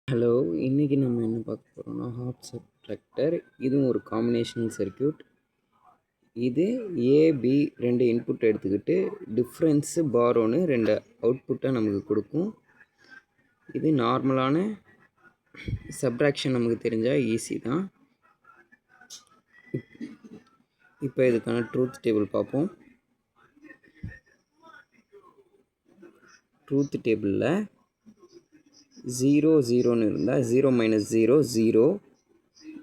Hello, இன்றைக்கி நம்ம என்ன பார்க்க போகிறோம்னா ஹாஃப் சப்ட்ராக்டர். இதுவும் ஒரு காம்பினேஷனல் சர்க்யூட். இது ஏபி ரெண்டு இன்புட் எடுத்துக்கிட்டு டிஃப்ரென்ஸு பாரோன்னு ரெண்டு அவுட்புட்டாக நமக்கு கொடுக்கும். இது நார்மலான சப்ட்ராக்ஷன் நமக்கு தெரிஞ்சால் ஈஸி தான். இப்போ இதுக்கான ட்ரூத் டேபிள் பார்ப்போம். ட்ரூத் டேபிளில் 0 0ன்னு இருந்தால் 0 மைனஸ் 0 0.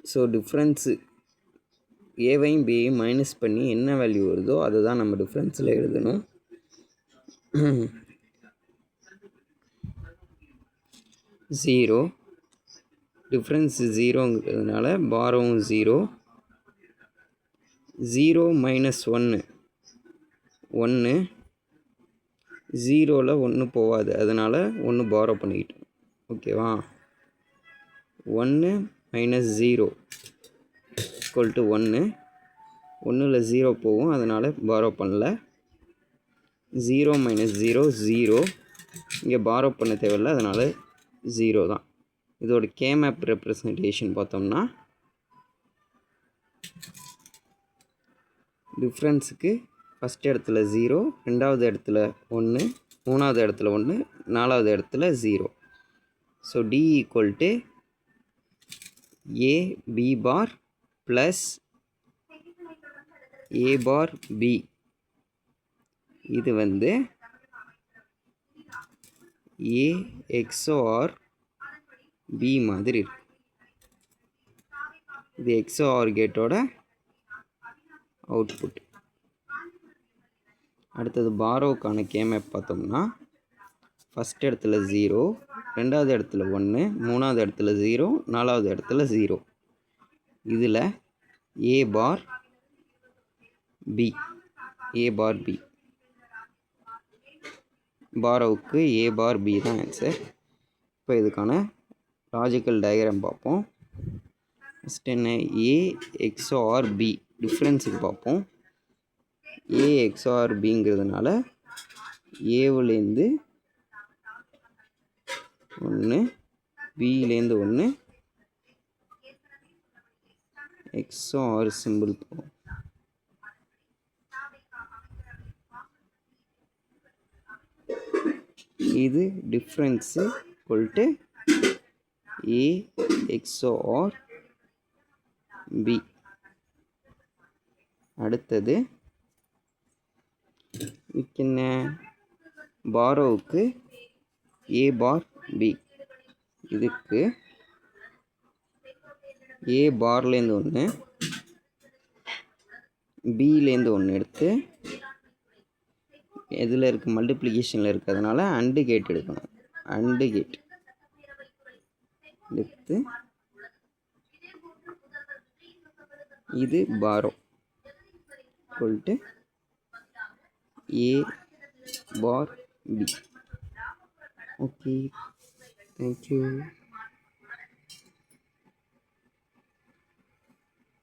ஸோ டிஃப்ரென்ஸு ஏவையும் பியையும் மைனஸ் பண்ணி என்ன வேல்யூ வருதோ அதை தான் நம்ம டிஃப்ரென்ஸில் எழுதணும். 0 டிஃப்ரென்ஸ் 0ங்கிறதுனால பாரோவும் 0. 0 மைனஸ் 1 1. 0ல் 1 போகாது, அதனால் 1 பாரோ பண்ணிக்கிட்டோம். ஓகேவா? 1 மைனஸ் 0 ஈக்குவல் டு 1. 1ல் 0 போகும், அதனால் பாரோ பண்ணல. 0 மைனஸ் 0 0. இங்கே பாரோ பண்ண தேவையில்லை, அதனால் 0 தான். இதோட கேமேப் ரெப்ரசன்டேஷன் பார்த்தோம்னா டிஃப்ரென்ஸுக்கு ஃபஸ்ட் இடத்துல 0, ரெண்டாவது இடத்துல 1, மூணாவது இடத்துல 1, நாலாவது இடத்துல 0. So D equal to A B bar plus A bar B. இது வந்து A XOR B மாதிரி இருக்கு. இது XOR கேட்டோட அவுட்புட். அடுத்தது பாரோவுக்கான கேமேப் பார்த்தோம்னா ஃபஸ்ட் இடத்துல 0, ரெண்டாவது இடத்துல 1, மூணாவது இடத்துல 0, நாலாவது இடத்துல 0. இதில் A bar B, A bar B. பாரோவுக்கு A பார் B தான் ஆன்சர். இப்போ இதுக்கான லாஜிக்கல் டயக்ராம் பார்ப்போம். ஃபஸ்ட் என்ன? A XOR B டிஃப்ரென்ஸுக்கு பார்ப்போம். A XOR Bங்கிறதுனால ஏவுலேருந்து 1, பியிலேருந்து 1, XOR சிம்பிள் போகும். இது difference equal to A XOR B. அடுத்தது என்ன? பாரோவுக்கு A பார் B. இதுக்கு A பார்லேருந்து 1, பியிலேருந்து 1 எடுத்து எதில் இருக்குது? மல்டிப்ளிகேஷனில் இருக்கிறதுனால அண்டு கேட் எடுக்கணும். அண்டு கேட் எடுத்து இது borrow equal to A bar B. Okay, thank you.